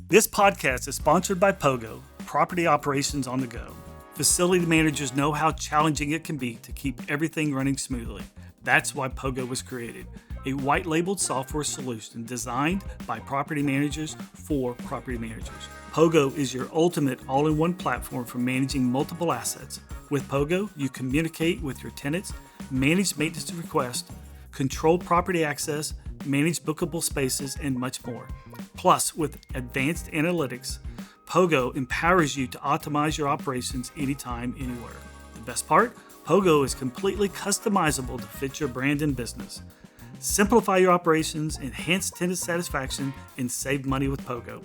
This podcast is sponsored by Pogo, property operations on the go. Facility managers know how challenging it can be to keep everything running smoothly. That's why Pogo was created, a white-labeled software solution designed by property managers for property managers. Pogo is your ultimate all-in-one platform for managing multiple assets. With Pogo, you communicate with your tenants, manage maintenance requests, control property access, manage bookable spaces, and much more. Plus, with advanced analytics, Pogo empowers you to optimize your operations anytime, anywhere. The best part? Pogo is completely customizable to fit your brand and business. Simplify your operations, enhance tenant satisfaction, and save money with Pogo.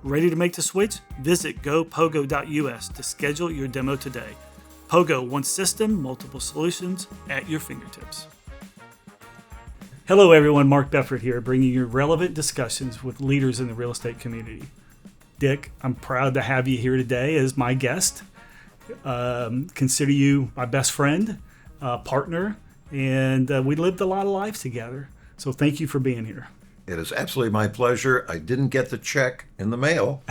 Ready to make the switch? Visit gopogo.us to schedule your demo today. Pogo, one system, multiple solutions at your fingertips. Hello everyone, Mark Beffort here, bringing you relevant discussions with leaders in the real estate community. Dick, I'm proud to have you here today as my guest. Consider you my best friend, partner, and we lived a lot of lives together. So thank you for being here. It is absolutely my pleasure. I didn't get the check in the mail,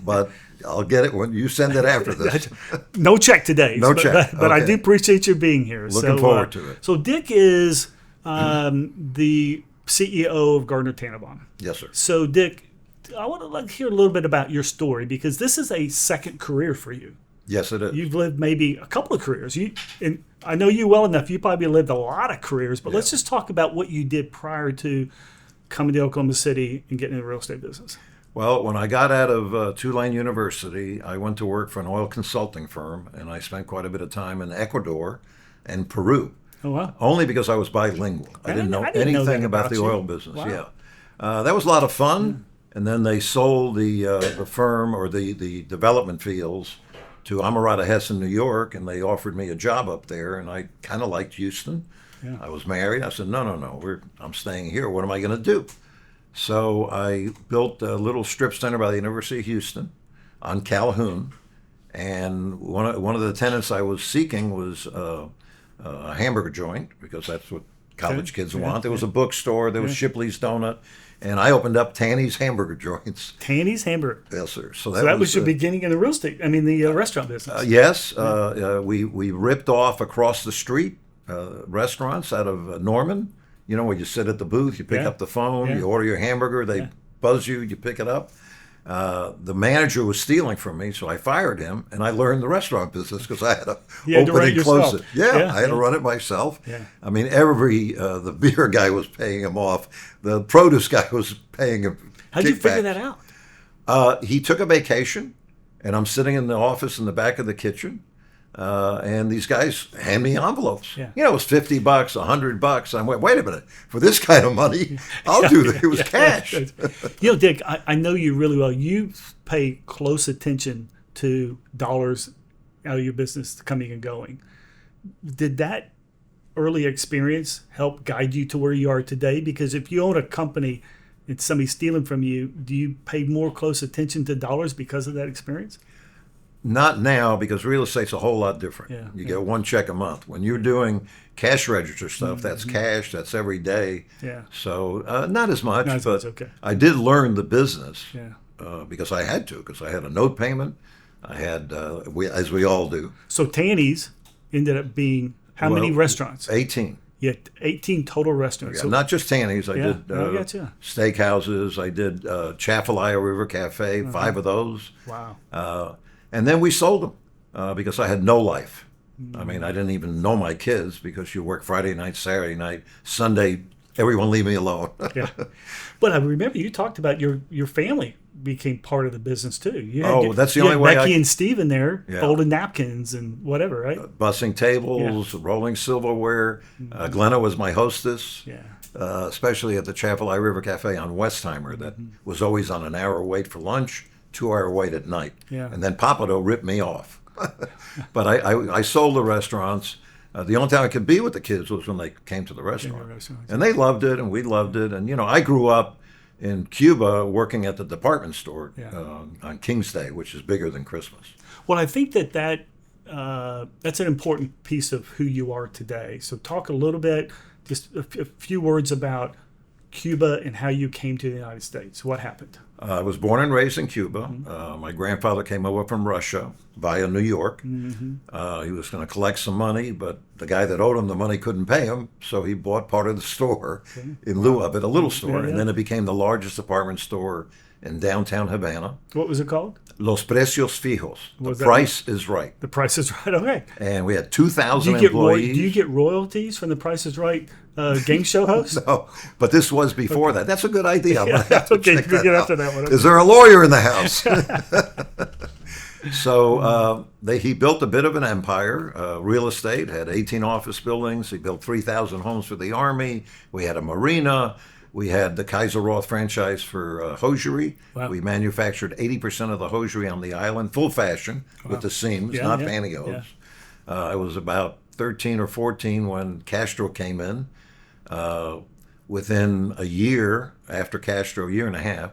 but I'll get it when you send it after this. No check today. No check. But I do appreciate you being here. Looking forward to it. So Dick is the CEO of Gardner Tanenbaum. Yes, sir. So Dick, I want to hear a little bit about your story because this is a second career for you. Yes, it is. You've lived maybe a couple of careers. And I know you well enough. You probably lived a lot of careers, but let's just talk about what you did prior to coming to Oklahoma City and getting in the real estate business. Well, when I got out of Tulane University, I went to work for an oil consulting firm, and I spent quite a bit of time in Ecuador and Peru. Oh, wow. Only because I was bilingual. I didn't know anything about the oil business. Wow. Yeah. That was a lot of fun. And then they sold the firm or the development fields to Amarada Hess in New York, and they offered me a job up there, and I kind of liked Houston. Yeah. I was married. I said, no, I'm staying here. What am I going to do? So I built a little strip center by the University of Houston on Calhoun, and one of the tenants I was seeking was a hamburger joint, because that's what college kids want. There was a bookstore. There was Shipley's Donut. And I opened up Tanny's Hamburger Joints. Tanny's Hamburger. Yes, sir. So that was your beginning in the real estate. I mean, the restaurant business. Yes, we ripped off across the street restaurants out of Norman. You know, where you sit at the booth, you pick up the phone, you order your hamburger, they buzz you, you pick it up. The manager was stealing from me, so I fired him, and I learned the restaurant business because I had to open and close it. I had to run it myself. Yeah. I mean, the beer guy was paying him off. The produce guy was paying him. How'd you figure that out? He took a vacation, and I'm sitting in the office in the back of the kitchen, and these guys hand me envelopes. Yeah. You know, it was $50, $100. I went, wait a minute, for this kind of money, I'll do that. It was cash. You know, Dick, I know you really well. You pay close attention to dollars out of your business coming and going. Did that early experience help guide you to where you are today? Because if you own a company and somebody's stealing from you, do you pay more close attention to dollars because of that experience? Not now, because real estate's a whole lot different. Yeah, you get one check a month. When you're doing cash register stuff, that's cash, that's every day. Yeah. So not as much, but I did learn the business because I had to, because I had a note payment. I had, as we all do. So Tanny's ended up being how many restaurants? 18. Yeah, 18 total restaurants. So, not just Tanny's. I did steakhouses. I did Chafalaya River Cafe, 5 of those. Wow. And then we sold them because I had no life. I mean, I didn't even know my kids because you work Friday night, Saturday night, Sunday, everyone leave me alone. Yeah. But I remember you talked about your family became part of the business too. That's the only way. Becky and Steve in there, folding napkins and whatever, right? Bussing tables, rolling silverware. Glenna was my hostess. Yeah. Especially at the Chapel River Cafe on Westheimer, that was always on an hour wait for lunch, 2-hour wait at night. Yeah. And then Papado ripped me off. But I sold the restaurants. The only time I could be with the kids was when they came to the restaurant. And they loved it, and we loved it. And, I grew up in Cuba working at the department store on King's Day, which is bigger than Christmas. Well, I think that's an important piece of who you are today. So talk a little bit, just a few words about Cuba and how you came to the United States. What happened? I was born and raised in Cuba. My grandfather came over from Russia via New York. He was going to collect some money, but the guy that owed him the money couldn't pay him, so he bought part of the store in lieu of it, a little store, and then it became the largest department store in downtown Havana. What was it called? Los Precios Fijos. The price is right. The Price is Right. Okay. And we had 2,000 employees. Do you get royalties from the Price is Right game show host? No, but this was before that. That's a good idea. Okay, we get after that one. Is there a lawyer in the house? So he built a bit of an empire. Real estate, had 18 office buildings. He built 3,000 homes for the Army. We had a marina. We had the Kaiser Roth franchise for hosiery. Wow. We manufactured 80% of the hosiery on the island, full fashion, with the seams, not pantyhose. I was about 13 or 14 when Castro came in. Within a year, after Castro, a year and a half,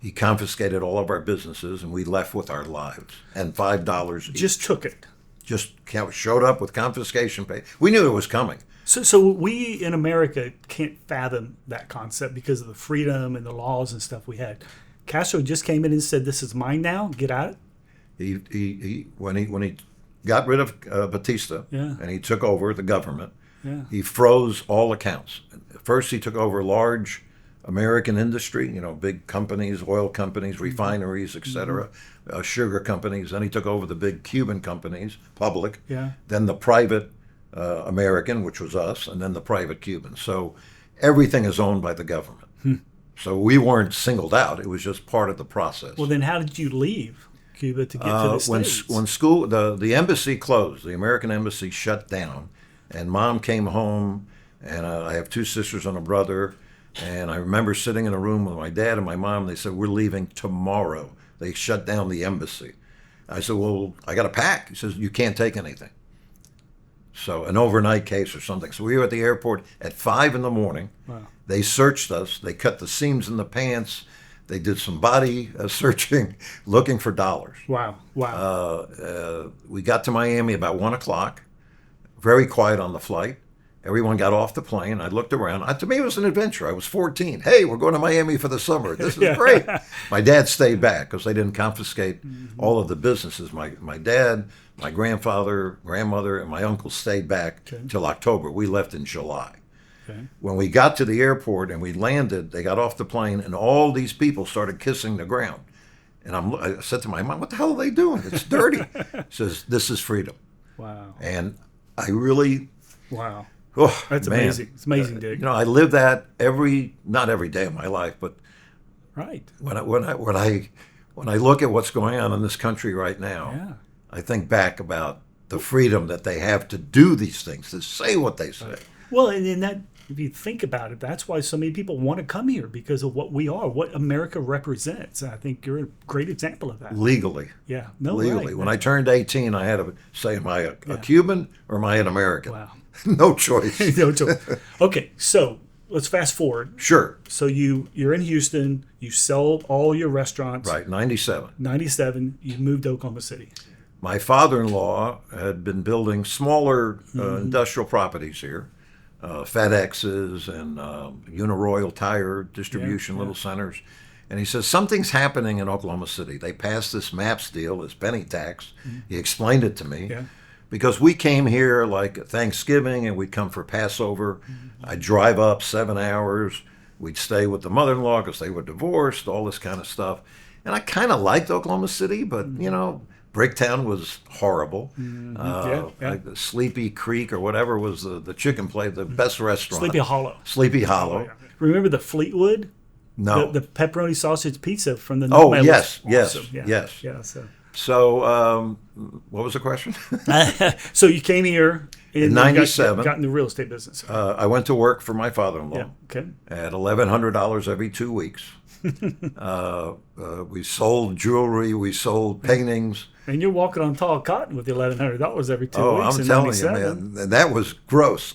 he confiscated all of our businesses, and we left with our lives and $5 each. Just took it. Just showed up with confiscation pay. We knew it was coming. So we in America can't fathom that concept because of the freedom and the laws and stuff we had. Castro just came in and said, "This is mine now. Get out." When he got rid of Batista and he took over the government, he froze all accounts. First, he took over large American industry, big companies, oil companies, refineries, etc., sugar companies. Then he took over the big Cuban companies, public. Then the private American, which was us, and then the private Cuban. So everything is owned by the government. So we weren't singled out. It was just part of the process. Well, then how did you leave Cuba to get to the States? When school, the embassy closed, the American embassy shut down, and Mom came home, and I have 2 sisters and a brother, and I remember sitting in a room with my dad and my mom. They said, "We're leaving tomorrow." They shut down the embassy. I said, "Well, I got to pack." He says, "You can't take anything." So an overnight case or something. So we were at the airport at 5 in the morning. Wow. They searched us. They cut the seams in the pants. They did some body searching, looking for dollars. Wow. We got to Miami about 1 o'clock. Very quiet on the flight. Everyone got off the plane. I looked around. To me, it was an adventure. I was 14. Hey, we're going to Miami for the summer. This is great. My dad stayed back because they didn't confiscate all of the businesses. My dad, my grandfather, grandmother, and my uncle stayed back till October. We left in July. When we got to the airport and we landed, they got off the plane, and all these people started kissing the ground. And I said to my mom, "What the hell are they doing? It's dirty." She says, "This is freedom." Wow. And I really... Wow. Oh, that's man. amazing. It's amazing, Dick. I live that not every day of my life, but right. When I look at what's going on in this country right now, I think back about the freedom that they have to do these things, to say what they say. Well, and in that, if you think about it, that's why so many people want to come here, because of what we are, what America represents. And I think you're a great example of that. Legally. Yeah. No, legally. Right. When I turned 18, I had to say, am I a Cuban or am I an American? Wow. No choice. No choice. Okay, so let's fast forward. Sure. So you're in Houston. You sold all your restaurants. Right, 97. 97. You moved to Oklahoma City. My father-in-law had been building smaller industrial properties here, FedExes and Uniroyal tire distribution, little centers. And he says, something's happening in Oklahoma City. They passed this MAPS deal, this penny tax. He explained it to me. Because we came here like Thanksgiving and we'd come for Passover. I'd drive up 7 hours. We'd stay with the mother-in-law because they were divorced, all this kind of stuff. And I kind of liked Oklahoma City, but, Bricktown was horrible. Like Sleepy Creek or whatever was the chicken place, the best restaurant. Sleepy Hollow. Sleepy Hollow. Oh, yeah. Remember the Fleetwood? No. The pepperoni sausage pizza from the... Oh, yes. So, what was the question? So you came here in 97. Got in the real estate business. I went to work for my father-in-law at $1,100 every 2 weeks. We sold jewelry. We sold paintings. And you're walking on tall cotton with the $1,100 every 2 weeks. Oh, I'm telling you, man. And that was gross.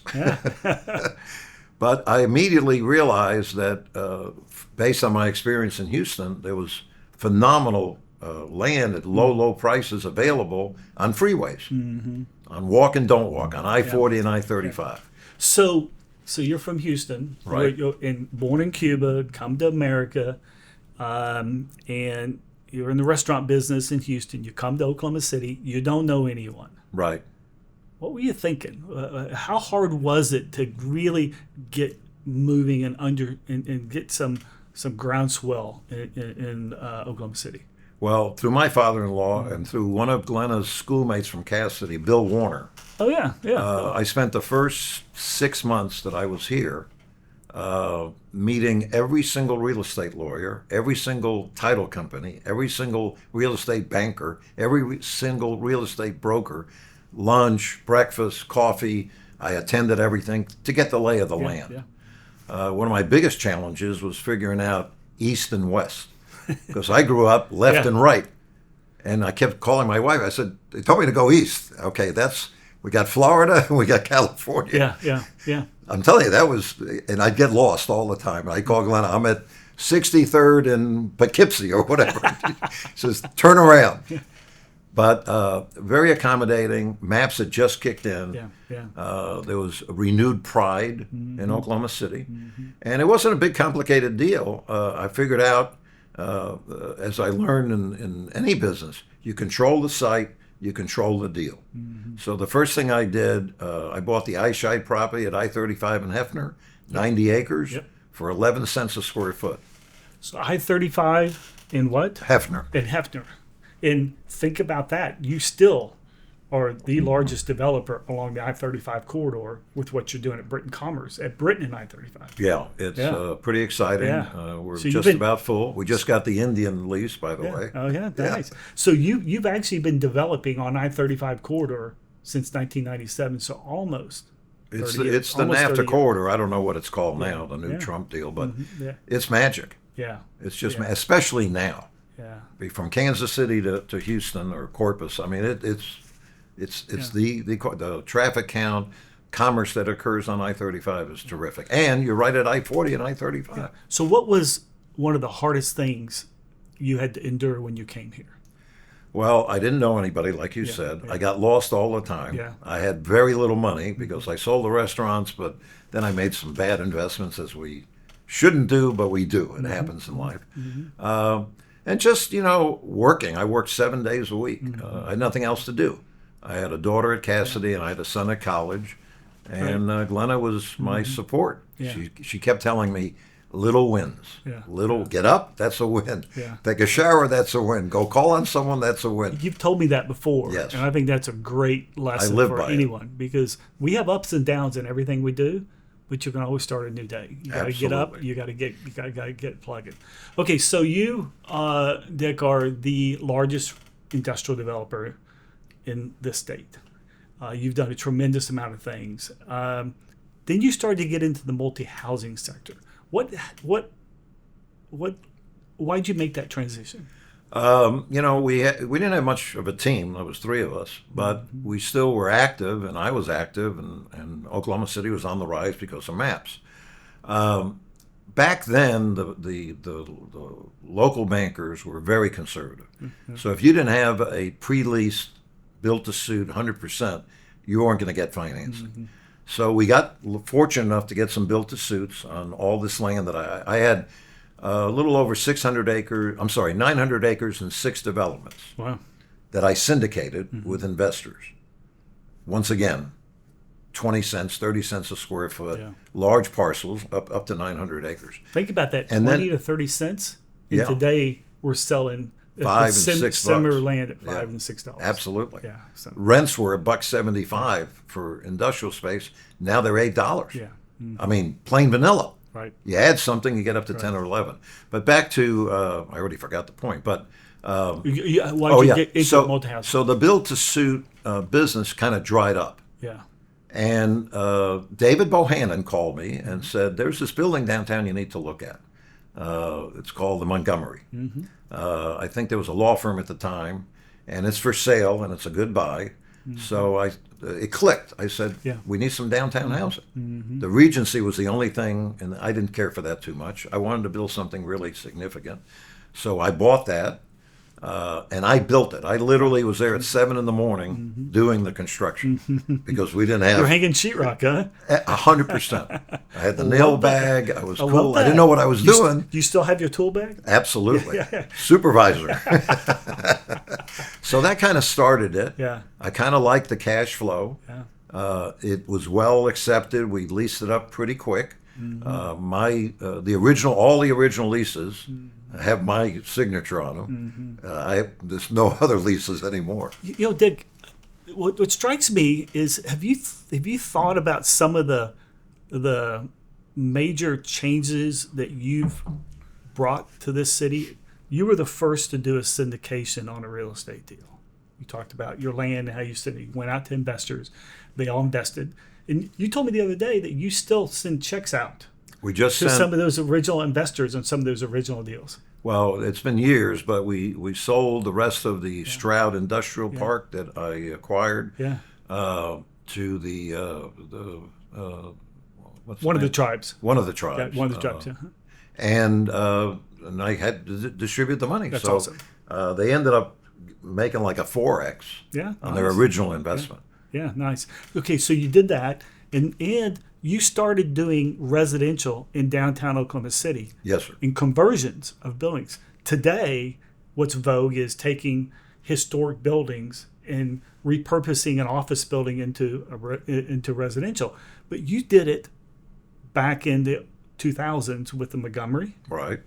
But I immediately realized that based on my experience in Houston, there was phenomenal land at low prices available on freeways, on walk and don't walk, on I-40 and I-35. So you're from Houston, right? You're born in Cuba, come to America. and you're in the restaurant business in Houston. You come to Oklahoma City. You don't know anyone. Right. What were you thinking? How hard was it to really get moving and get some groundswell in Oklahoma City? Well, through my father-in-law and through one of Glenna's schoolmates from Cass City, Bill Warner, Oh yeah, yeah. I spent the first 6 months that I was here meeting every single real estate lawyer, every single title company, every single real estate banker, every single real estate broker, lunch, breakfast, coffee. I attended everything to get the lay of the land. Yeah. One of my biggest challenges was figuring out east and west because I grew up left Yeah. and right. And I kept calling my wife. I said, they told me to go east. Okay, we got Florida and we got California. Yeah. I'm telling you, that was, and I'd get lost all the time. I call Glenna, I'm at 63rd and Poughkeepsie or whatever. She says, turn around. But very accommodating. Maps had just kicked in. Yeah. There was a renewed pride in Oklahoma City. And it wasn't a big, complicated deal. I figured out, as I learned in any business, you control the site, you control the deal. So the first thing I did, I bought the Eyeshide property at I-35 in Hefner, 90 acres, for 11 cents a square foot. So I-35 in what? Hefner. In Hefner. And think about that. You still are the largest developer along the I-35 corridor with what you're doing at Britton Commerce, at Britton and I-35. Yeah, it's pretty exciting. Yeah. We're So just about full. We just got the Indian lease, by the way. Oh, yeah, nice. So you've actually been developing on I-35 corridor since 1997, so almost. It's 30 the almost 30 NAFTA years. corridor. I don't know what it's called now, the new Yeah. Trump deal, but Yeah. it's magic. Yeah. It's just, Yeah. especially now. Yeah. From Kansas City to Houston or Corpus. I mean, it's the traffic count, commerce that occurs on I-35 is terrific. And you're right at I-40 and I-35. So what was one of the hardest things you had to endure when you came here? Well, I didn't know anybody, like you said. I got lost all the time. Yeah. I had very little money because I sold the restaurants, but then I made some bad investments, as we shouldn't do, but we do. It happens in life. And just, working. I worked 7 days a week. I had nothing else to do. I had a daughter at Cassidy and I had a son at college. And Glenna was my support. Yeah. She kept telling me, little wins. Yeah. Get up, that's a win. Yeah. Take a shower, that's a win. Go call on someone, that's a win. You've told me that before. Yes. And I think that's a great lesson live for by it. anyone because we have ups and downs in everything we do, but you can always start a new day. You got to get up. Absolutely. You got to get plugging. Okay, so you, Dick, are the largest industrial developer in this state. You've done a tremendous amount of things. Then you started to get into the multi-housing sector. Why'd you make that transition? We didn't have much of a team. There was three of us, but we still were active, and I was active, and Oklahoma City was on the rise because of maps. Back then, the local bankers were very conservative. So if you didn't have a pre-leased, built-to-suit 100%, you weren't going to get financing. So we got fortunate enough to get some built-to-suits on all this land that I had. A little over 900 acres and 6 developments. Wow. That I syndicated with investors. Once again, 20 cents, 30 cents a square foot, large parcels up to 900 acres. Think about that, And 20 to 30 cents. And today we're selling $5 and $6 similar land at $5 and $6. Absolutely. Yeah. So, Rents were $1.75 for industrial space. Now they're $8. yeah. I mean, plain vanilla. Right. You add something, you get up to 10 or 11. But back to, I already forgot the point, but... Why'd you get into multi-housing? So the build-to-suit business kind of dried up. Yeah. And David Bohannon called me and said, there's this building downtown you need to look at. It's called the Montgomery. I think there was a law firm at the time, and it's for sale, and it's a good buy. So it clicked. I said, we need some downtown housing. The Regency was the only thing, and I didn't care for that too much. I wanted to build something really significant. So I bought that. And I built it. I literally was there at 7 in the morning doing the construction because we didn't have You're hanging sheetrock, huh? 100%. I had the nail bag. I was love cool. I that. didn't know what I was doing. Do you still have your tool bag? Absolutely. Supervisor. So that kind of started it. Yeah. I kind of liked the cash flow. Yeah. It was well accepted. We leased it up pretty quick. All the original leases have my signature on them. There's no other leases anymore. You know, Dick, what strikes me is have you thought about some of the major changes that you've brought to this city? You were the first to do a syndication on a real estate deal. You talked about your land and how you said you went out to investors. They all invested. And you told me the other day that you still send checks out We just to sent, some of those original investors on some of those original deals. well, it's been years, but we sold the rest of the Stroud Industrial Park that I acquired Yeah. to the what's One of the name? tribes. One of the tribes. Yeah, one of the tribes. Yeah. And I had to distribute the money. That's so awesome. They ended up making like a 4x Yeah. on their nice. original investment. Yeah, nice. Okay, so you did that, and you started doing residential in downtown Oklahoma City Yes, sir. in conversions of buildings. Today, what's vogue is taking historic buildings and repurposing an office building into residential. But you did it back in the 2000s with the Montgomery, Right.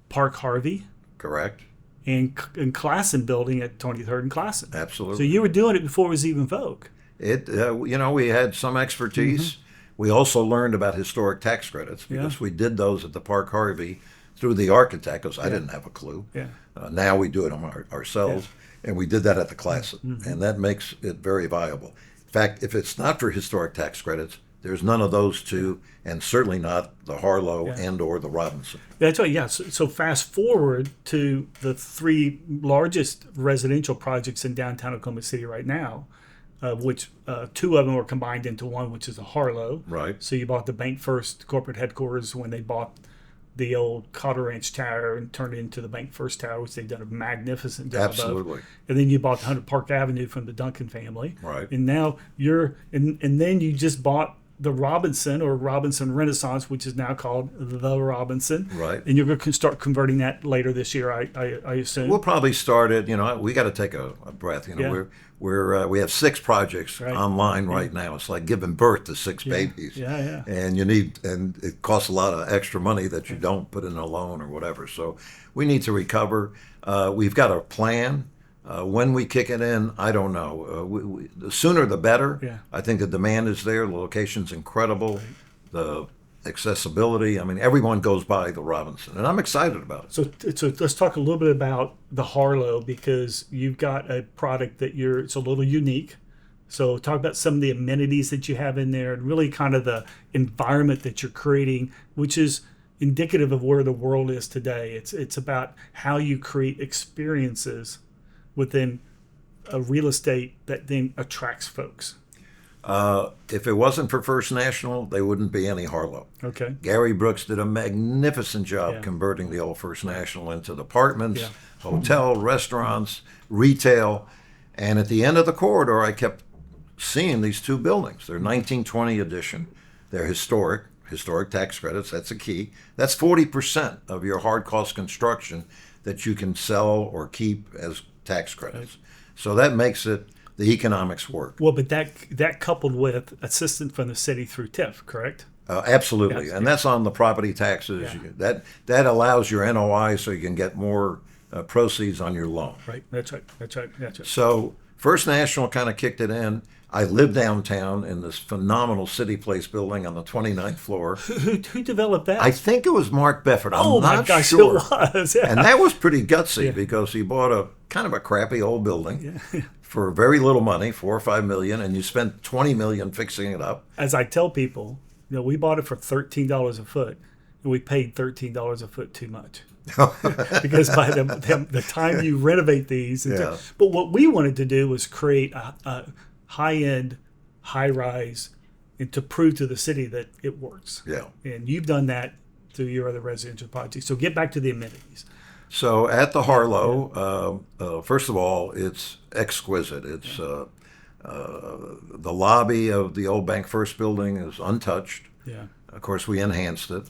Park Harvey, Correct. and Classen building at 23rd and Classen. Absolutely. So you were doing it before it was even vogue. We had some expertise. We also learned about historic tax credits because we did those at the Park Harvey through the architect because I didn't have a clue. Yeah. Now we do it ourselves, and we did that at the Classen, and that makes it very viable. In fact, if it's not for historic tax credits, there's none of those two, and certainly not the Harlow and or the Robinson. That's right. Yeah. So fast forward to the three largest residential projects in downtown Oklahoma City right now, which two of them were combined into one, which is a Harlow. Right. So you bought the Bank First corporate headquarters when they bought the old Cotter Ranch Tower and turned it into the Bank First Tower, which they've done a magnificent job Absolutely. of. And then you bought the 100 Park Avenue from the Duncan family. Right. And now and then you just bought the Robinson or Robinson Renaissance, which is now called the Robinson. Right. And you're going to start converting that later this year, I assume. We'll probably start it. We got to take a breath. We have 6 projects online right now. It's like giving birth to 6 babies. Yeah. And it costs a lot of extra money that you don't put in a loan or whatever. So we need to recover. We've got a plan. When we kick it in, I don't know. The sooner the better. Yeah. I think the demand is there. The location's incredible. Right. The accessibility. I mean, everyone goes by the Robinson, and I'm excited about it. So let's talk a little bit about the Harlow because you've got a product that it's a little unique. So talk about some of the amenities that you have in there and really kind of the environment that you're creating, which is indicative of where the world is today. It's about how you create experiences within a real estate that then attracts folks. If it wasn't for First National, there wouldn't be any Harlow. Okay. Gary Brooks did a magnificent job converting the old First National into apartments, hotel, restaurants, retail. And at the end of the corridor, I kept seeing these 2 buildings. They're 1920 edition. They're historic tax credits. That's a key. That's 40% of your hard cost construction that you can sell or keep as tax credits. So that makes it the economics work. Well, but that coupled with assistance from the city through TIF, correct? Absolutely, Yes, and that's on the property taxes. Yeah. That allows your NOI so you can get more proceeds on your loan. Right. That's right. So First National kind of kicked it in. I live downtown in this phenomenal City Place building on the 29th floor. Who developed that? I think it was Mark Beffort. I'm my not gosh, sure. it was. Yeah. And that was pretty gutsy because he bought a kind of a crappy old building for very little money, $4 or $5 million, and you spent $20 million fixing it up. As I tell people, we bought it for $13 a foot, and we paid $13 a foot too much. Because by the time you renovate these, but what we wanted to do was create a high-end, high-rise, and to prove to the city that it works. Yeah. And you've done that through your other residential projects. So get back to the amenities. So at the Harlow, first of all, it's exquisite. It's the lobby of the old Bank First building is untouched. Yeah. Of course, we enhanced it.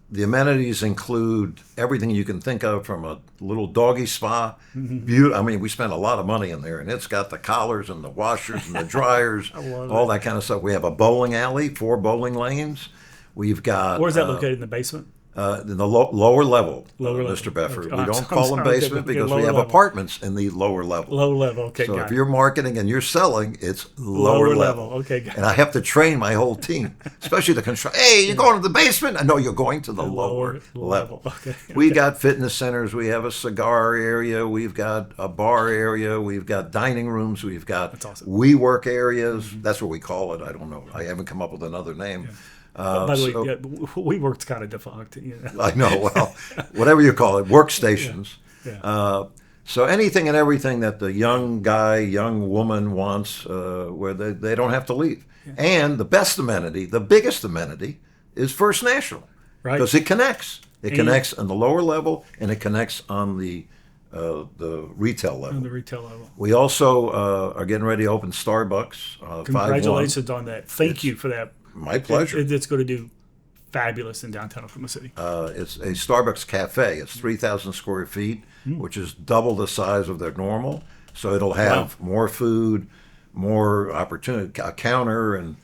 The amenities include everything you can think of, from a little doggy spa. I mean, we spent a lot of money in there, and it's got the collars and the washers and the dryers, all that kind of stuff. We have a bowling alley, 4 bowling lanes. We've got. Where's that located, in the basement? In the lower level, Lower level. Mr. Beffort. Okay. We don't I'm call them sorry. basement Okay, because we lower have level. apartments in the lower level. Low level. Okay, So got if it. you're marketing and you're selling, it's lower level. Okay, got it. And I have to train my whole team, especially the construction. Hey, you're going to the basement? No, you're going to the lower level. Okay. We got fitness centers. We have a cigar area. We've got a bar area. We've got dining rooms. We've got That's awesome. WeWork areas. That's what we call it. I don't know. I haven't come up with another name. By the way, we worked kind of defunct. You know? I know. Well, whatever you call it, workstations. Yeah. So anything and everything that the young guy, young woman wants, where they don't have to leave. Yeah. And the best amenity, the biggest amenity, is First National, Right. because it connects. It connects on the lower level, and it connects on the retail level. On the retail level. We also are getting ready to open Starbucks. 5-1. Congratulations on that. Thank you for that. My pleasure. It's going to do fabulous in downtown Oklahoma City. It's a Starbucks cafe. It's 3,000 square feet, which is double the size of their normal. So it'll have more food, more opportunity, a counter, and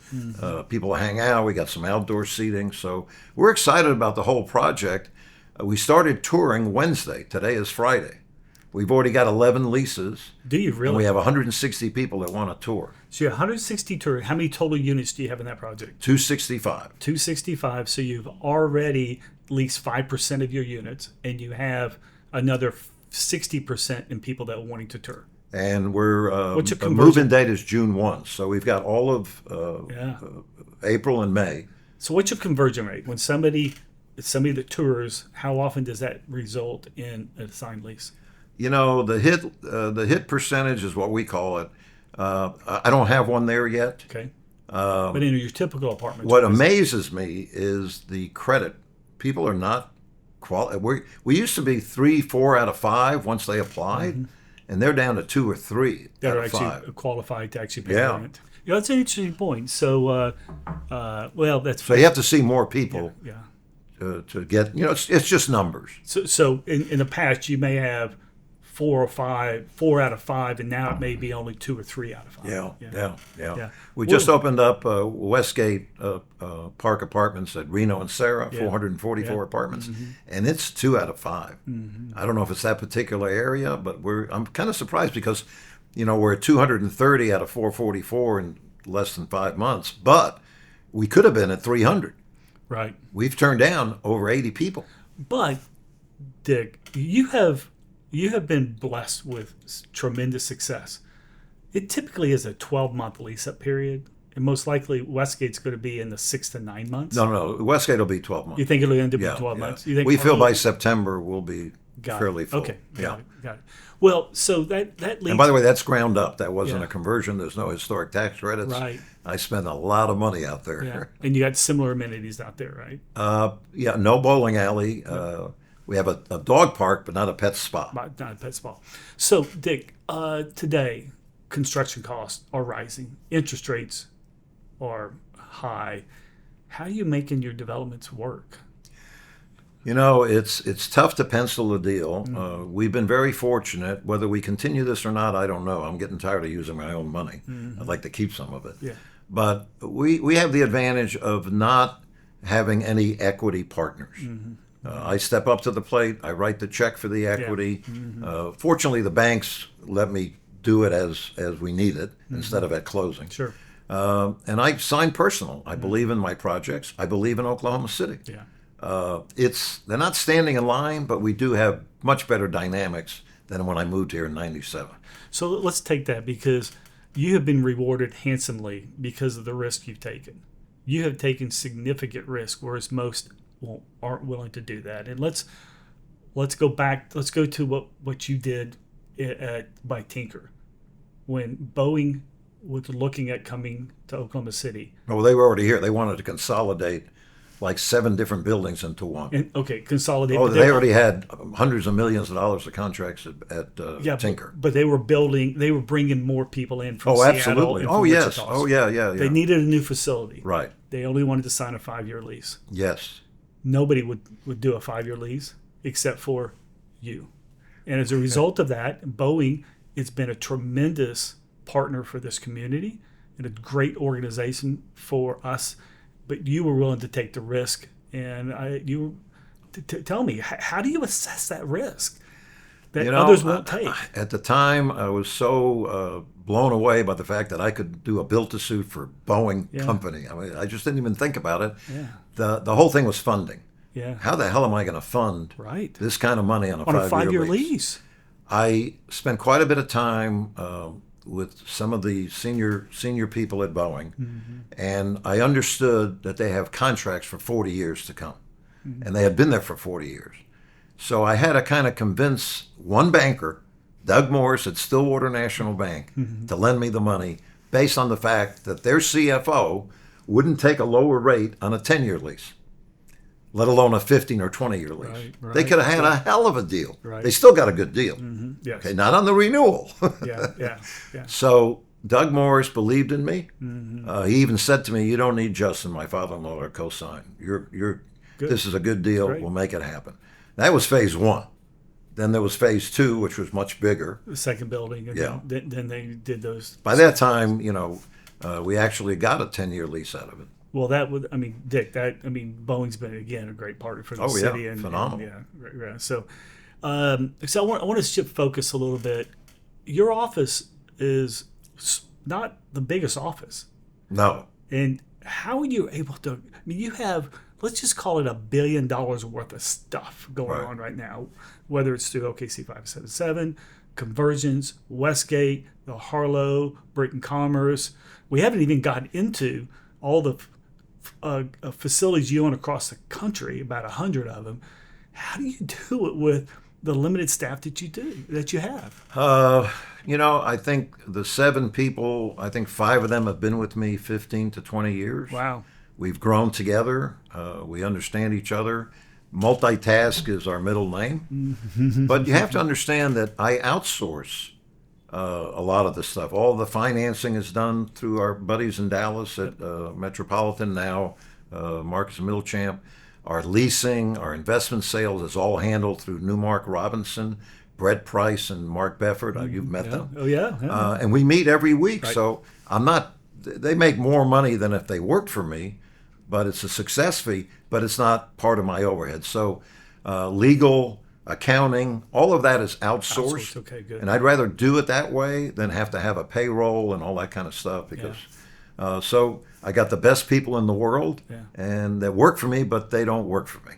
people to hang out. We got some outdoor seating. So we're excited about the whole project. We started touring Wednesday. Today is Friday. We've already got 11 leases. Do you really? And we have 160 people that want to tour. So you have 160 tours. How many total units do you have in that project? 265. 265. So you've already leased 5% of your units, and you have another 60% in people that are wanting to tour. And we're What's your the conversion? move-in date is June 1. So we've got all of April and May. So what's your conversion rate? When somebody that tours, how often does that result in a signed lease? You know, the hit percentage is what we call it. I don't have one there yet. Okay. But in your typical apartment, What amazes me is the credit. People are not we used to be 3, 4 out of 5 once they applied, and they're down to 2 or 3 that out are of actually 5. qualified to actually pay rent. Yeah, that's an interesting point. So, that's So you have to see more people yeah. to get. You know, it's just numbers. So in the past, you may have 4 out of 5, and now it may be only 2 or 3 out of 5. Yeah. We just opened up Westgate Park Apartments at Reno and Sarah, 444 apartments, and it's 2 out of 5. I don't know if it's that particular area, but I'm kind of surprised because, you know, we're at 230 out of 444 in less than 5 months, but we could have been at 300. Right. We've turned down over 80 people. But Dick, you have been blessed with tremendous success. It typically is a 12-month lease-up period, and most likely Westgate's going to be in the 6 to 9 months. No, Westgate will be 12 months. You think it'll end up in 12 months? You think we feel by September we'll be fairly full. Okay, got it. Well, so that leads. And by the way, that's ground up. That wasn't Yeah. a conversion. There's no historic tax credits. Right. I spent a lot of money out there. Yeah. And you got similar amenities out there, right? No bowling alley. We have a dog park, but not a pet spa. Not a pet spa. So, Dick, today, construction costs are rising. Interest rates are high. How are you making your developments work? You know, it's tough to pencil a deal. We've been very fortunate. Whether we continue this or not, I don't know. I'm getting tired of using my own money. I'd like to keep some of it. Yeah. But we have the advantage of not having any equity partners. I step up to the plate. I write the check for the equity. Fortunately, the banks let me do it as we need it instead of at closing. Sure. And I sign personal. I believe in my projects. I believe in Oklahoma City. Yeah. They're not standing in line, but we do have much better dynamics than when I moved here in '97. So let's take that, because you have been rewarded handsomely because of the risk you've taken. You have taken significant risk, whereas most aren't willing to do that. And let's go back. Let's go to what you did by Tinker when Boeing was looking at coming to Oklahoma City. Well, they were already here. They wanted to consolidate like 7 different buildings into one. And, okay, consolidate. Oh, but they already had hundreds of millions of dollars of contracts at yeah, Tinker. but they were bringing more people in from Oh, Seattle. absolutely. And Oh, from yes. Wichita. Oh, yeah. They needed a new facility. Right. They only wanted to sign a 5-year lease. Yes. Nobody would do a 5-year lease except for you. And as a result of that, Boeing, it's been a tremendous partner for this community and a great organization for us. But you were willing to take the risk. And tell me, how do you assess that risk that others won't take? At the time, I was so blown away by the fact that I could do a built-to-suit for Boeing Company. I mean, I just didn't even think about it. Yeah. The whole thing was funding. Yeah. How the hell am I going to fund this kind of money on a 5-year lease? I spent quite a bit of time with some of the senior people at Boeing, and I understood that they have contracts for 40 years to come, and they had been there for 40 years. So I had to kind of convince one banker, Doug Morris at Stillwater National Bank, to lend me the money based on the fact that their CFO wouldn't take a lower rate on a 10-year lease, let alone a 15 or 20-year lease. Right. They could have had a hell of a deal. Right. They still got a good deal. Yes. Okay, not on the renewal. Yeah. So Doug Morris believed in me. He even said to me, "You don't need Justin, my father-in-law, to co-sign. You're Good. This is a good deal. Great. We'll make it happen." That was phase 1. Then there was phase 2, which was much bigger. The second building. And Yeah. Then they did those. By that time, we actually got a 10-year lease out of it. Well, Dick, Boeing's been, again, a great partner for the city. And, phenomenal. Yeah. So I want to shift focus a little bit. Your office is not the biggest office. No. And how are you able to, you have, let's just call it $1 billion worth of stuff going on right now, whether it's through OKC 577, conversions, Westgate, the Harlow, Britain Commerce. We haven't even gotten into all the facilities you own across the country, about 100 of them. How do you do it with the limited staff that you have? I think the 7 people, I think 5 of them have been with me 15 to 20 years. Wow. We've grown together. We understand each other. Multitask is our middle name. But you have to understand that I outsource a lot of the stuff. All the financing is done through our buddies in Dallas at Metropolitan now, Marcus Milchamp. Our leasing, our investment sales is all handled through Newmark Robinson, Brett Price, and Mark Beffort. You've met them. Oh, yeah. And we meet every week. Right. So they make more money than if they worked for me, but it's a success fee, but it's not part of my overhead. So legal, accounting, all of that is outsourced. Okay, good. And I'd rather do it that way than have to have a payroll and all that kind of stuff because so I got the best people in the world and that work for me, but they don't work for me.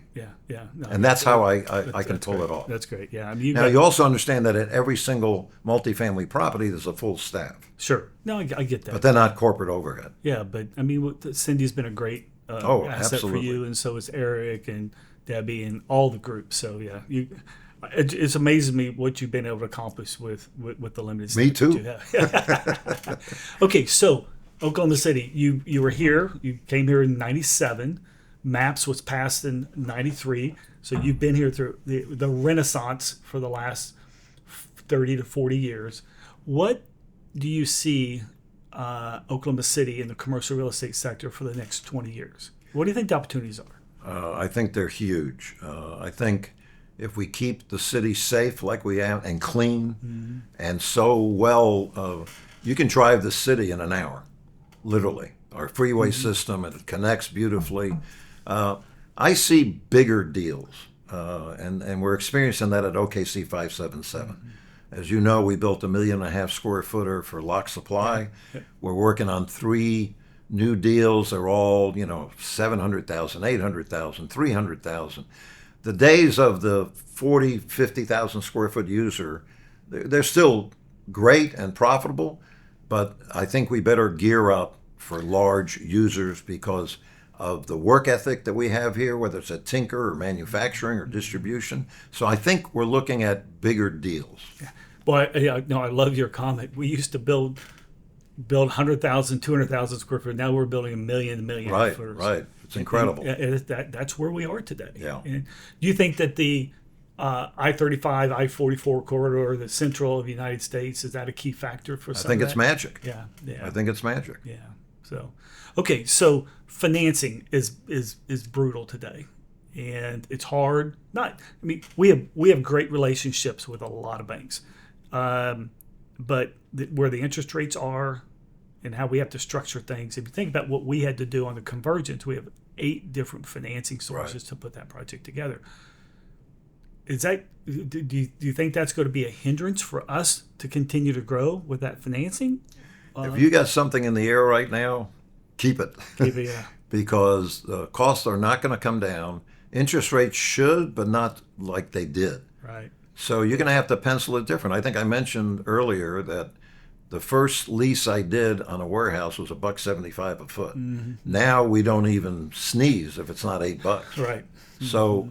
Yeah. No, And that's how I can pull great. it off. That's great. Yeah. Now, you also understand that at every single multifamily property, there's a full staff. Sure. No, I get that. But they're not corporate overhead. Yeah, but Cindy's been a great asset absolutely. for you, and so is Eric and Debbie and all the groups. So yeah, it's amazing me what you've been able to accomplish with the limited staff. Me too. That you have. Okay, so Oklahoma City, you were here. You came here in '97. MAPS was passed in '93. So you've been here through the Renaissance for the last 30 to 40 years. What do you see Oklahoma City in the commercial real estate sector for the next 20 years? What do you think the opportunities are? I think they're huge. I think if we keep the city safe like we have and clean and so well, you can drive the city in an hour, literally. Our freeway system, it connects beautifully. I see bigger deals, and we're experiencing that at OKC 577. As you know, we built a 1.5 million square footer for Lock Supply. We're working on 3 new deals. They're all, 700,000, 800,000, 300,000. The days of the 40, 50,000 square foot user, they're still great and profitable, but I think we better gear up for large users because of the work ethic that we have here, whether it's at Tinker or manufacturing or distribution. So I think we're looking at bigger deals. Well, I love your comment. We used to build build 100,000, 200,000 square foot. Now we're building a million Right, footers. right. It's incredible. That's where we are today. Yeah. And do you think that the I-35, I-44 corridor, the central of the United States, is that a key factor for some I think of it's that? magic. Yeah, yeah. I think it's magic. Yeah. So, okay. So financing is brutal today, and it's hard. We have great relationships with a lot of banks, but where the interest rates are, and how we have to structure things. If you think about what we had to do on the convergence, we have 8 different financing sources to put that project together. Is that do you think that's going to be a hindrance for us to continue to grow with that financing? If you got something in the air right now, keep it. Yeah. Because the costs are not going to come down. Interest rates should, but not like they did. Right. So you're going to have to pencil it different. I think I mentioned earlier that the first lease I did on a warehouse was $1.75 a foot. Mm-hmm. Now we don't even sneeze if it's not $8. Right. So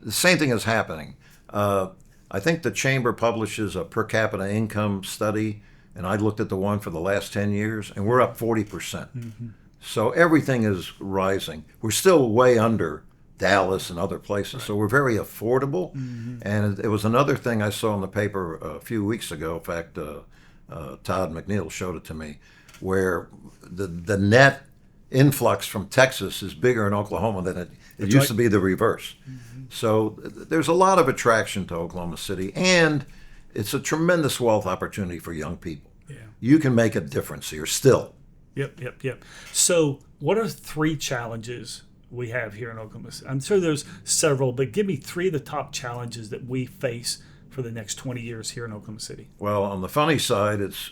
the same thing is happening. I think the chamber publishes a per capita income study, and I looked at the one for the last 10 years, and we're up 40%. Mm-hmm. So everything is rising. We're still way under Dallas and other places, Right. so we're very affordable. Mm-hmm. And it was another thing I saw in the paper a few weeks ago. In fact, Todd McNeil showed it to me, where the net influx from Texas is bigger in Oklahoma than it used right. to be the reverse. Mm-hmm. So there's a lot of attraction to Oklahoma City, and it's a tremendous wealth opportunity for young people. Yeah. You can make a difference here still. Yep. So what are 3 challenges we have here in Oklahoma City? I'm sure there's several, but give me 3 of the top challenges that we face for the next 20 years here in Oklahoma City. Well, on the funny side, it's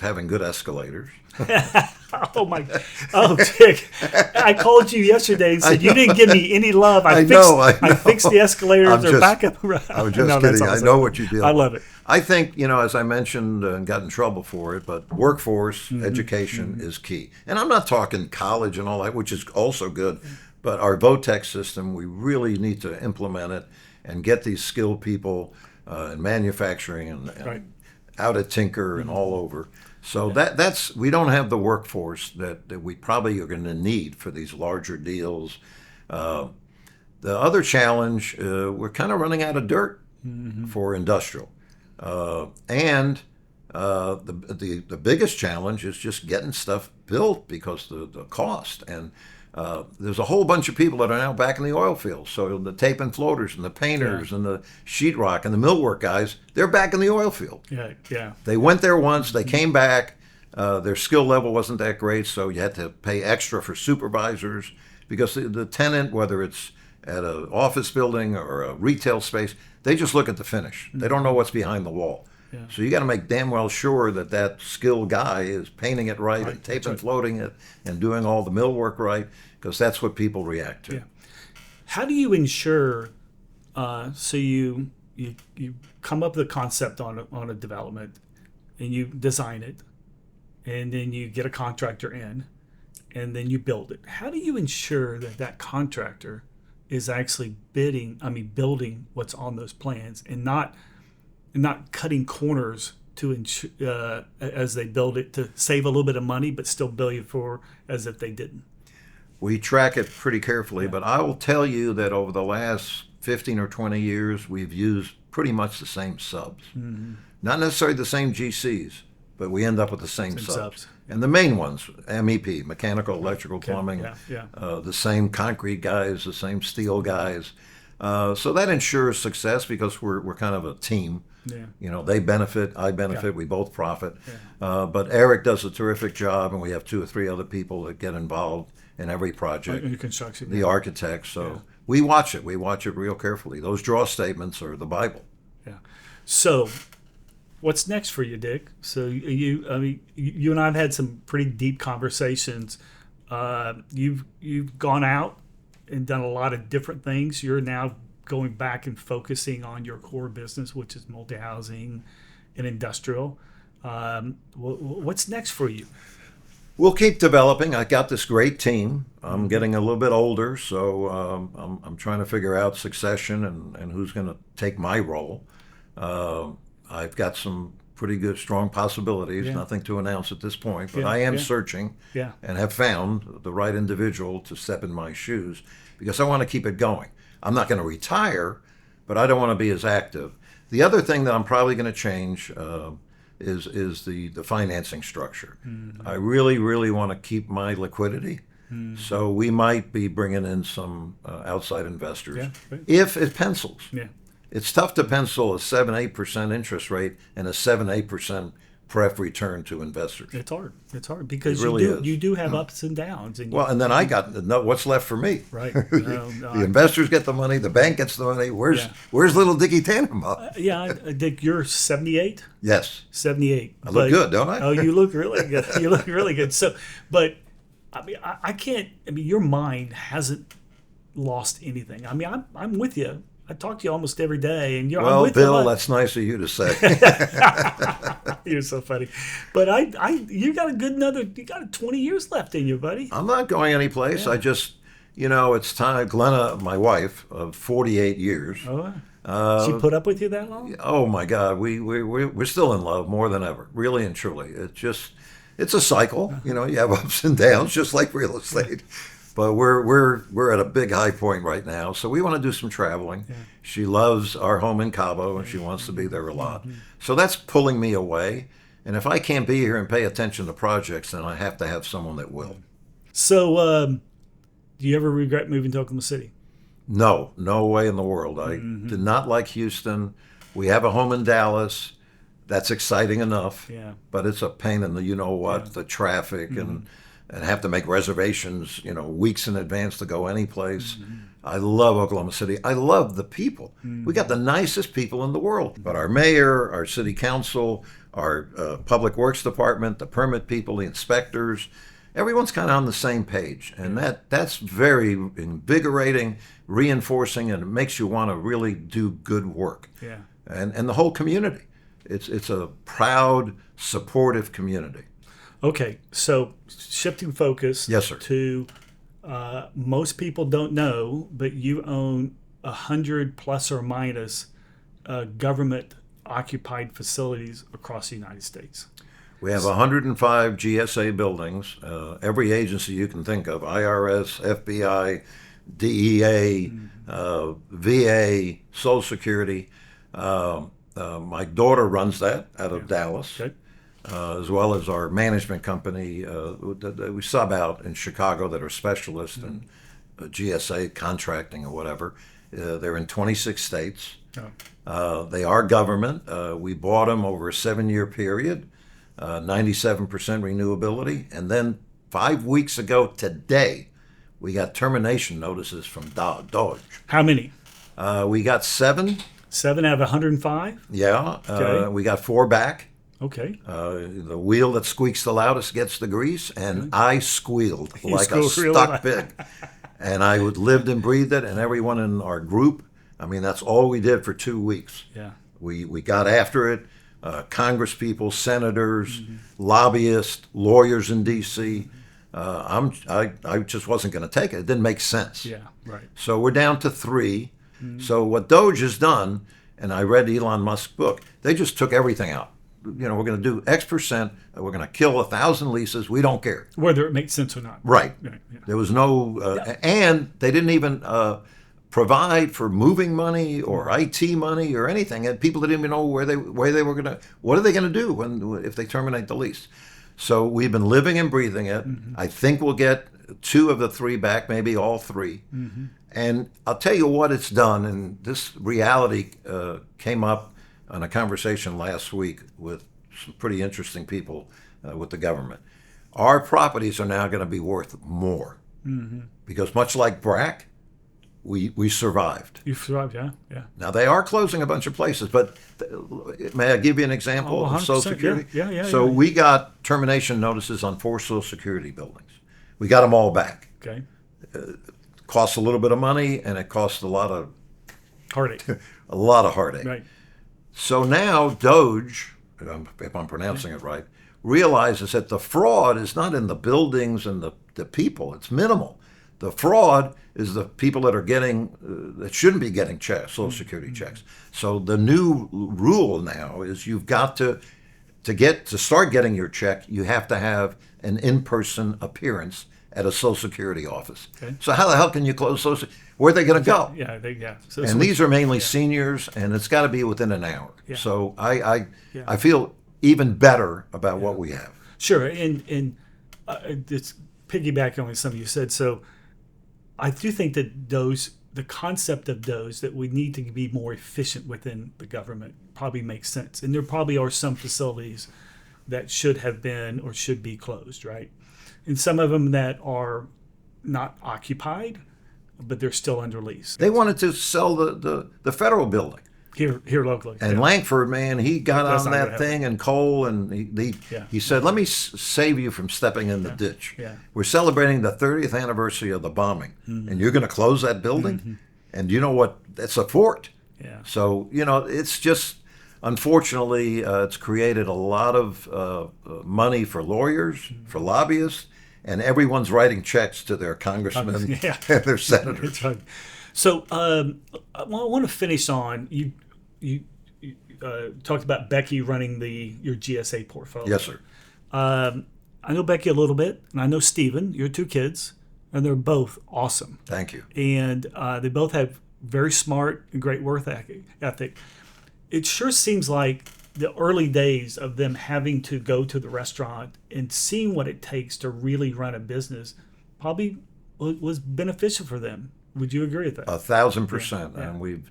having good escalators. Oh, Dick! I called you yesterday and said you didn't give me any love. I know. I fixed the escalators. They're back up. I was just kidding. Awesome. I know what you do. I love it. I think, as I mentioned and got in trouble for it, but workforce education is key. And I'm not talking college and all that, which is also good, but our VOTEC system, we really need to implement it and get these skilled people in manufacturing and Right. out at Tinker and all over. So that's we don't have the workforce that we probably are going to need for these larger deals. The other challenge, we're kind of running out of dirt for industrial. And the biggest challenge is just getting stuff built because the cost. And there's a whole bunch of people that are now back in the oil fields. So the tape and floaters and the painters and the sheetrock and the millwork guys, they're back in the oil field. Yeah. They went there once, they came back. Their skill level wasn't that great, so you had to pay extra for supervisors because the tenant, whether it's at an office building or a retail space, they just look at the finish. They don't know what's behind the wall. Yeah. So you got to make damn well sure that skilled guy is painting it right and tape and floating it and doing all the millwork right, because that's what people react to. Yeah. How do you ensure? So you come up with a concept on a development, and you design it, and then you get a contractor in, and then you build it. How do you ensure that contractor is actually building what's on those plans and not cutting corners to as they build it to save a little bit of money, but still bill you for as if they didn't? We track it pretty carefully, but I will tell you that over the last 15 or 20 years, we've used pretty much the same subs. Mm-hmm. Not necessarily the same GCs, but we end up with the same subs. And the main ones, MEP, mechanical, electrical, plumbing, the same concrete guys, the same steel guys. So that ensures success because we're kind of a team. Yeah. They benefit, I benefit, we both profit. Yeah. But Eric does a terrific job, and we have 2 or 3 other people that get involved in every project. In construction. The architects. So we watch it. We watch it real carefully. Those draw statements are the Bible. Yeah. So what's next for you, Dick? So you and I have had some pretty deep conversations. You've gone out and done a lot of different things. You're now going back and focusing on your core business, which is multi-housing and industrial. What's next for you? We'll keep developing. I got this great team. I'm getting a little bit older, so I'm trying to figure out succession and who's going to take my role. I've got some pretty good, strong possibilities. Yeah. Nothing to announce at this point, but Yeah, I am yeah. searching Yeah. and have found the right individual to step in my shoes because I want to keep it going. I'm not going to retire, but I don't want to be as active. The other thing that I'm probably going to change is the financing structure. I really, really want to keep my liquidity. So we might be bringing in some outside investors Yeah, right. if it pencils. Yeah. It's tough to pencil a 7-8% interest rate and a 7-8% pref return to investors. It's hard. It's hard because It really you do is. you do have ups and downs. And Well, and then I got what's left for me. right. The investors get the money, the bank gets the money. Yeah. Where's little Dickie Tanenbaum? Yeah, Dick, you're 78. Yes, 78. I look good, don't I? Oh, you look really good. You look really good. So, but I mean, I can't. I mean, your mind hasn't lost anything. I mean, I'm with you. I talk to you almost every day, and I'm Well, with Bill, you. that's nice of you to say. You're so funny. But you got you got 20 years left in you, buddy. I'm not going anyplace. Yeah. I just, it's time. Glenna, my wife of 48 years. Oh, she put up with you that long? Oh my God, we're still in love more than ever, really and truly. It's a cycle. You have ups and downs, just like real estate. But we're at a big high point right now, so we want to do some traveling. Yeah. She loves our home in Cabo, and she wants to be there a lot. So that's pulling me away. And if I can't be here and pay attention to projects, then I have to have someone that will. So, do you ever regret moving to Oklahoma City? No way in the world. I did not like Houston. We have a home in Dallas. That's exciting enough. Yeah. But it's a pain in the traffic and have to make reservations, weeks in advance to go any place. I love Oklahoma City. I love the people. We got the nicest people in the world. But our mayor, our city council, our public works department, the permit people, the inspectors, everyone's kind of on the same page. And that's very invigorating, reinforcing, and it makes you want to really do good work. Yeah. And the whole community. It's a proud, supportive community. Okay, so shifting focus. Yes, sir. To most people don't know, but you own 100 plus or minus government occupied facilities across the United States. We have 105 GSA buildings, every agency you can think of, IRS, FBI, DEA, VA, Social Security. My daughter runs that out of Dallas. Okay. As well as our management company that we sub out in Chicago that are specialists in GSA contracting or whatever. They're in 26 states. Oh. They are government. We bought them over a 7-year period, 97% renewability. And then 5 weeks ago today, we got termination notices from Dodge. How many? We got 7. 7 out of 105? Yeah. Okay. We got 4 back. Okay. The wheel that squeaks the loudest gets the grease, and I squealed like a squealed. stuck pig. And I lived and breathed it, and everyone in our group, that's all we did for 2 weeks. Yeah. We got after it. Congress people, senators, lobbyists, lawyers in D.C. I just wasn't going to take it. It didn't make sense. Yeah, right. So we're down to 3. So what Doge has done, and I read Elon Musk's book, they just took everything out. We're going to do X%. We're going to kill 1,000 leases. We don't care. Whether it makes sense or not. Right. Yeah. There was no, and they didn't even provide for moving money or IT money or anything. And people didn't even know where they were going to. What are they going to do if they terminate the lease? So we've been living and breathing it. I think we'll get 2 of the 3 back, maybe all 3. And I'll tell you what it's done. And this reality came up on a conversation last week with some pretty interesting people with the government. Our properties are now going to be worth more because much like BRAC, we survived. You survived, yeah. Now they are closing a bunch of places, but may I give you an example of Social Security? Yeah. So we got termination notices on 4 Social Security buildings. We got them all back. Okay. Costs a little bit of money, and it costs a lot of Heartache. heartache. Right. So now Doge, if I'm pronouncing it right, realizes that the fraud is not in the buildings and the people. It's minimal. The fraud is the people that are getting, that shouldn't be getting checks, Social Security checks. So the new rule now is you've got to to start getting your check, you have to have an in-person appearance at a Social Security office. Okay. So how the hell can you close Social? Where are they going to go? Yeah. And these are mainly seniors, and it's got to be within an hour. Yeah. So I feel even better about what we have. Sure, and it's piggybacking on what something you said. So I do think that the concept of those that we need to be more efficient within the government probably makes sense. And there probably are some facilities that should have been or should be closed, right? And some of them that are not occupied, but they're still under lease. They wanted to sell the federal building. Here locally. And Langford, man, he got That's on not that gonna thing and Cole, and he said, let me save you from stepping in the ditch. Yeah. We're celebrating the 30th anniversary of the bombing, and you're going to close that building? And you know what? It's a fort. Yeah. So, it's just, unfortunately, it's created a lot of money for lawyers, for lobbyists, and everyone's writing checks to their congressmen and their senators. Right. So I want to finish on, you talked about Becky running your GSA portfolio. Yes, sir. I know Becky a little bit, and I know Stephen, your two kids, and they're both awesome. Thank you. And they both have very smart and great work ethic. It sure seems like the early days of them having to go to the restaurant and seeing what it takes to really run a business probably was beneficial for them. Would you agree with that? 1,000%. Yeah. And we've,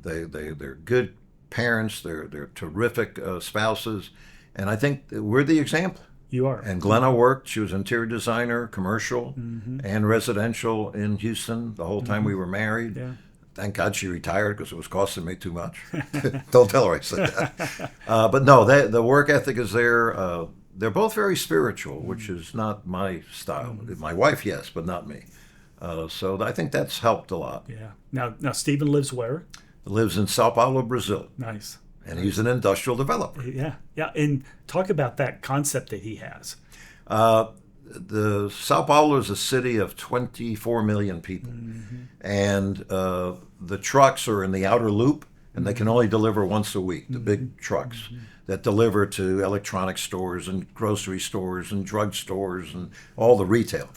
they're good parents. They're terrific spouses, and I think we're the example. You are. And Glenna worked. She was interior designer, commercial and residential in Houston the whole time we were married. Yeah. Thank God she retired because it was costing me too much. Don't tell her I said that. But no, the work ethic is there. They're both very spiritual, which is not my style. My wife, yes, but not me. So I think that's helped a lot. Yeah. Now Stephen lives where? Lives in Sao Paulo, Brazil. Nice. And he's an industrial developer. Yeah. And talk about that concept that he has. The Sao Paulo is a city of 24 million people, and the trucks are in the outer loop, and they can only deliver once a week. The big trucks that deliver to electronic stores and grocery stores and drug stores and all the retail.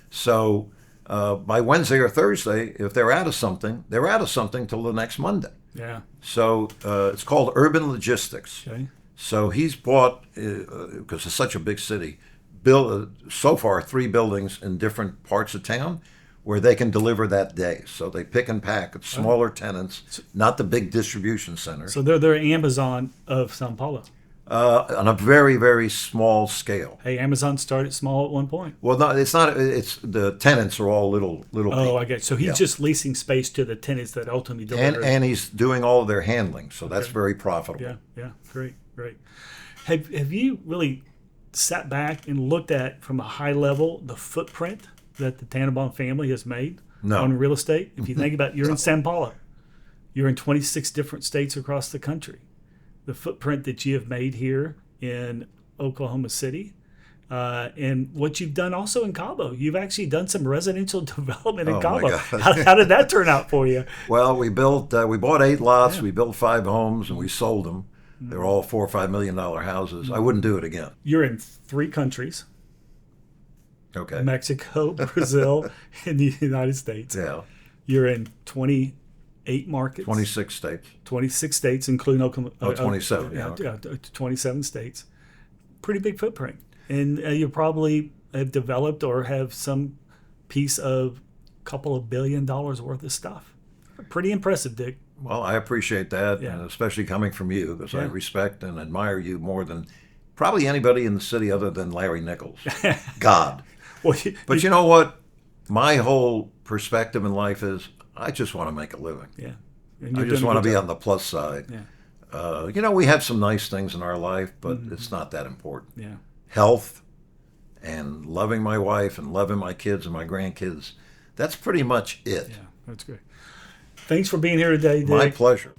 So by Wednesday or Thursday, if they're out of something, they're out of something till the next Monday. Yeah. So it's called urban logistics. Okay. So he's bought, because it's such a big city, built so far 3 buildings in different parts of town where they can deliver that day. So they pick and pack at smaller tenants, not the big distribution center. So they're Amazon of Sao Paulo. On a very, very small scale. Hey, Amazon started small at one point. Well, no, it's not. It's the tenants are all little people. Oh, I get it. So he's just leasing space to the tenants that ultimately deliver. And he's doing all of their handling, so that's very profitable. Yeah, great. Have you really sat back and looked at, from a high level, the footprint that the Tanenbaum family has made on real estate? If you think about it, you're in Sao Paulo. You're in 26 different states across the country. The footprint that you have made here in Oklahoma City, and what you've done also in Cabo. You've actually done some residential development in Cabo. How did that turn out for you? Well, we bought 8 lots, we built 5 homes, and we sold them. They're all $4 or $5 million houses. I wouldn't do it again. You're in 3 countries. Okay. Mexico, Brazil, and the United States. Yeah. You're in 28 markets. 26 states. 26 states, including Oklahoma. 27. 27 states. Pretty big footprint. And you probably have developed or have some piece of a couple of $1 billion worth of stuff. Pretty impressive, Dick. Well, I appreciate that, and especially coming from you, because I respect and admire you more than probably anybody in the city other than Larry Nichols. God. Well, but you know what? My whole perspective in life is I just want to make a living. Yeah. I just want to be on the plus side. Yeah. We have some nice things in our life, but it's not that important. Yeah. Health and loving my wife and loving my kids and my grandkids, that's pretty much it. Yeah, that's great. Thanks for being here today, Dick. My pleasure.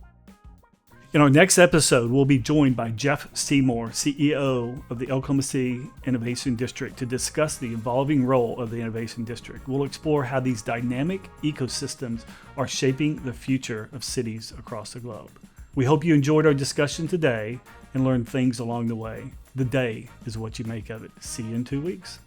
In our next episode, we'll be joined by Jeff Seymour, CEO of the Oklahoma City Innovation District, to discuss the evolving role of the Innovation District. We'll explore how these dynamic ecosystems are shaping the future of cities across the globe. We hope you enjoyed our discussion today, and learn things along the way. The day is what you make of it. See you in 2 weeks.